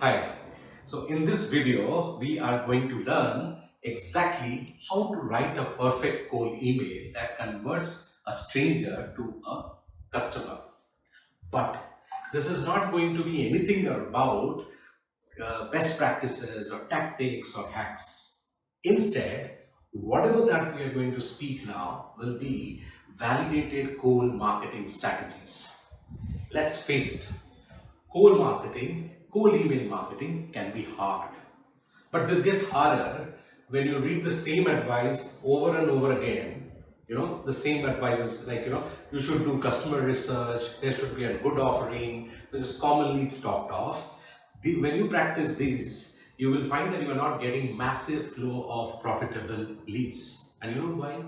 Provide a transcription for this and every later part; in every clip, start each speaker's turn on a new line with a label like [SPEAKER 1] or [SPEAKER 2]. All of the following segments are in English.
[SPEAKER 1] Hi. So in this video, we are going to learn exactly how to write a perfect cold email that converts a stranger to a customer. But this is not going to be anything about best practices or tactics or hacks. Instead, whatever that we are going to speak now will be validated cold marketing strategies. Let's face it, cold email marketing can be hard. But this gets harder when you read the same advice over and over again. The same advice is like, you should do customer research, there should be a good offering, which is commonly talked of. When you practice these, you will find that you are not getting massive flow of profitable leads. And you know why?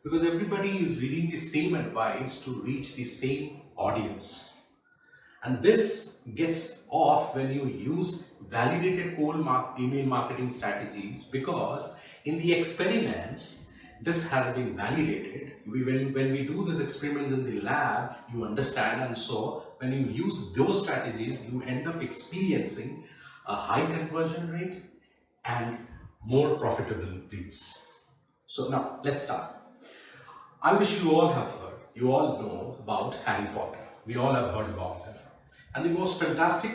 [SPEAKER 1] Because everybody is reading the same advice to reach the same audience. And this gets off when you use validated email marketing strategies, because in the experiments, this has been validated. When we do these experiments in the lab, you understand, and so when you use those strategies, you end up experiencing a high conversion rate and more profitable leads. So now let's start. I wish you all have heard, you all know about Harry Potter. We all have heard about them. And the most fantastic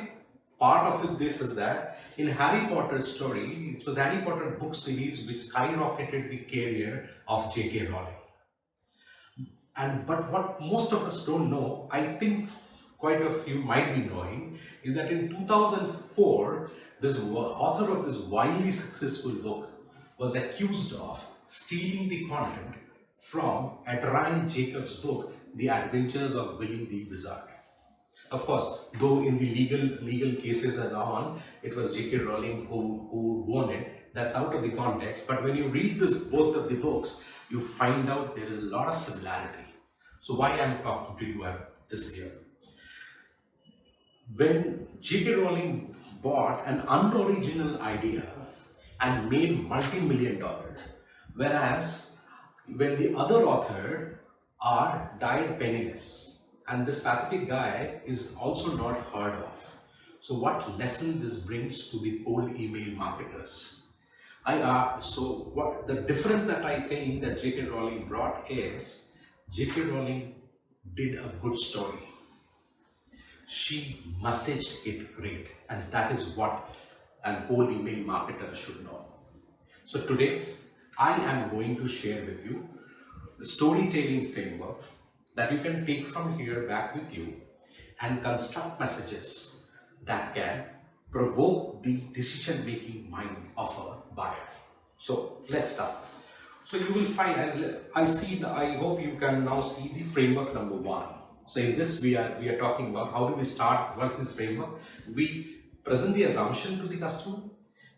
[SPEAKER 1] part of this is that in Harry Potter's story, it was Harry Potter book series which skyrocketed the career of J.K. Rowling. But what most of us don't know, I think quite a few might be knowing, is that in 2004, this author of this wildly successful book was accused of stealing the content from Adrian Jacobs' book, The Adventures of Willy the Wizard. Of course, though in the legal cases and on, it was J.K. Rowling who won it. That's out of the context. But when you read both of the books, you find out there is a lot of similarity. So why I'm talking to you at this here? When J.K. Rowling bought an unoriginal idea and made multi-million dollars, whereas when the other author died penniless, and this pathetic guy is also not heard of. So what lesson this brings to the cold email marketers? What the difference that I think that J.K. Rowling brought is J.K. Rowling did a good story. She messaged it great, and that is what an cold email marketer should know. So today, I am going to share with you the storytelling framework that you can take from here back with you and construct messages that can provoke the decision-making mind of a buyer. So let's start. So you will find, I hope you can now see the framework number one. So in this, we are talking about how do we start, what's this framework? We present the assumption to the customer.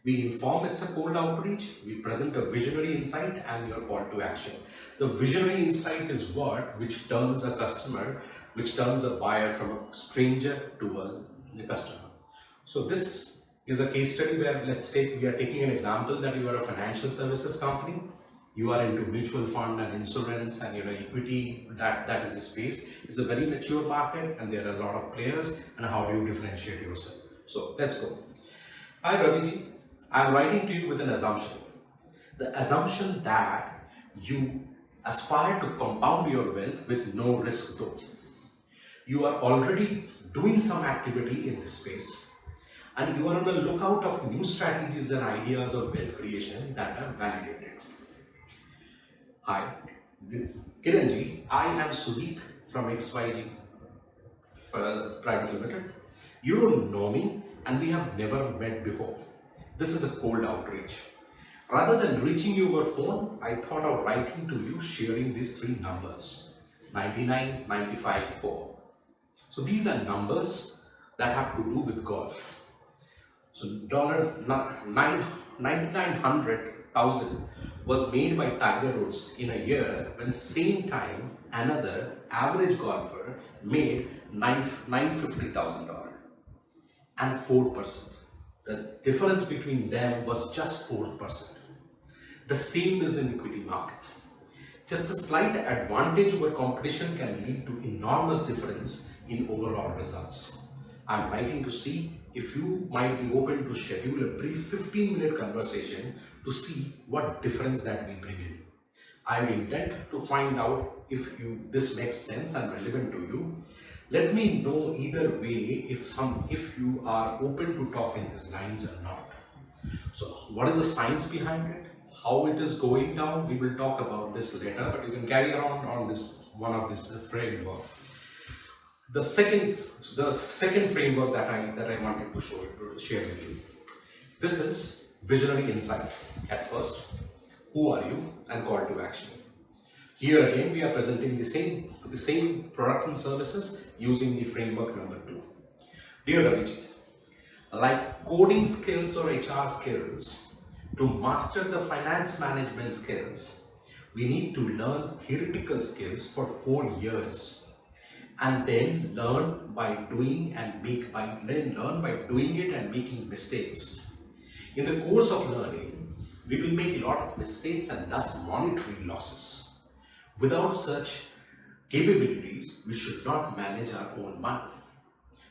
[SPEAKER 1] We inform it's a cold outreach, we present a visionary insight and your call to action. The visionary insight is which turns a buyer from a stranger to a customer. So this is a case study where we are taking an example that you are a financial services company, you are into mutual fund and insurance and equity, that is the space. It's a very mature market and there are a lot of players, and how do you differentiate yourself? So let's go. Hi Raviji. I'm writing to you with an assumption. The assumption that you aspire to compound your wealth with no risk though. You are already doing some activity in this space, and you are on the lookout of new strategies and ideas of wealth creation that are validated. Hi, Kiranji, I am Sudeep from XYG Private Limited. You don't know me and we have never met before. This is a cold outreach. Rather than reaching you over phone, I thought of writing to you sharing these three numbers, 99, 95, 4. So these are numbers that have to do with golf. So $900,000 was made by Tiger Woods in a year when same time another average golfer made $950,000 and 4%. The difference between them was just 4%. The same is in equity market. Just a slight advantage over competition can lead to enormous difference in overall results. I'm writing to see if you might be open to schedule a brief 15-minute conversation to see what difference that we bring in. I intend to find out if this makes sense and relevant to you. Let me know either way if you are open to talk in these lines or not. So what is the science behind it? How it is going down? We will talk about this later, but you can carry on this one of this framework. The second framework that I wanted to share with you. This is visionary insight. At first, who are you, and call to action. Here again, we are presenting the same product and services using the framework number 2. Dear Raviji, like coding skills or HR skills, to master the finance management skills, we need to learn theoretical skills for 4 years and then learn by doing it and making mistakes. In the course of learning, we will make a lot of mistakes and thus monetary losses. Without such capabilities, we should not manage our own money.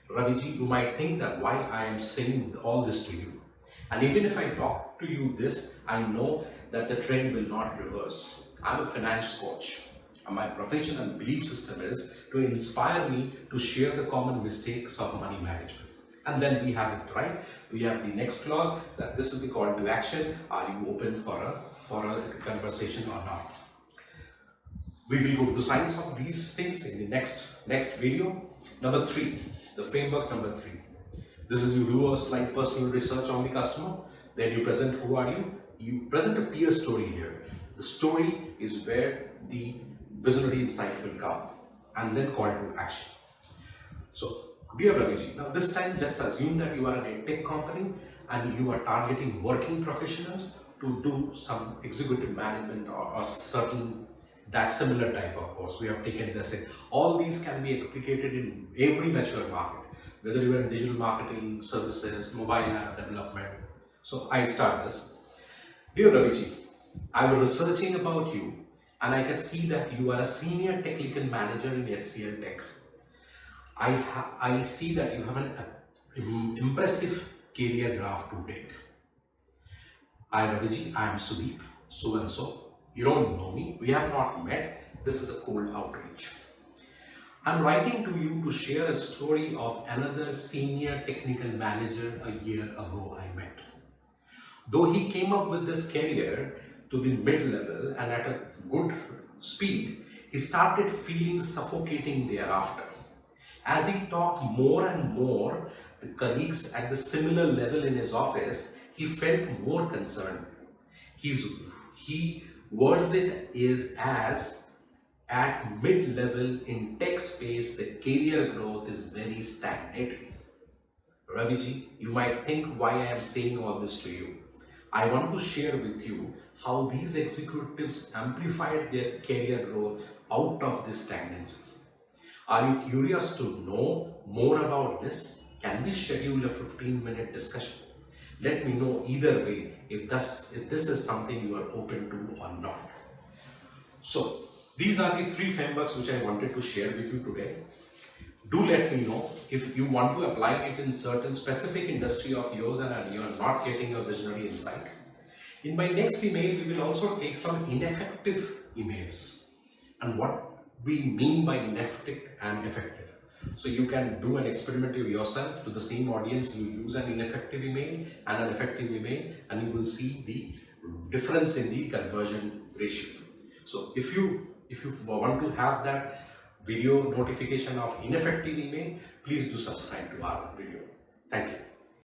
[SPEAKER 1] Raviji, you might think that why I am saying all this to you. And even if I talk to you this, I know that the trend will not reverse. I'm a finance coach. And my profession and belief system is to inspire me to share the common mistakes of money management. And then we have it, right? We have the next clause that this is the call to action. Are you open for a conversation or not? We will go to the science of these things in the next video. Number 3, the framework number 3. This is you do a slight personal research on the customer. Then you present who are you. You present a peer story here. The story is where the visionary insight will come, and then call to action. So, dear Raviji, now this time let's assume that you are an EdTech company and you are targeting working professionals to do some executive management or certain that similar type of course. We have taken this in. All these can be replicated in every mature market, whether you are in digital marketing, services, mobile app development. So I start this. Dear Raviji, I was researching about you and I can see that you are a senior technical manager in HCL Tech. I see that you have an impressive career graph to date. Raviji, I am Sudeep, so and so. You don't know me, we have not met, this is a cold outreach. I'm writing to you to share a story of another senior technical manager a year ago I met. Though he came up with this career to the mid-level and at a good speed, he started feeling suffocating thereafter. As he talked more and more, the colleagues at the similar level in his office, he felt more concerned. He words it is as at mid-level in tech space, the career growth is very stagnating. Raviji, you might think why I am saying all this to you. I want to share with you how these executives amplified their career growth out of this stagnancy. Are you curious to know more about this? Can we schedule a 15-minute discussion? Let me know either way if this is something you are open to or not. So, these are the 3 frameworks which I wanted to share with you today. Do let me know if you want to apply it in certain specific industry of yours and you are not getting a visionary insight. In my next email, we will also take some ineffective emails and what we mean by ineffective and effective. So you can do an experiment yourself to the same audience. You use an ineffective email and an effective email and you will see the difference in the conversion ratio. So if you want to have that video notification of ineffective email, please do subscribe to our video. Thank you.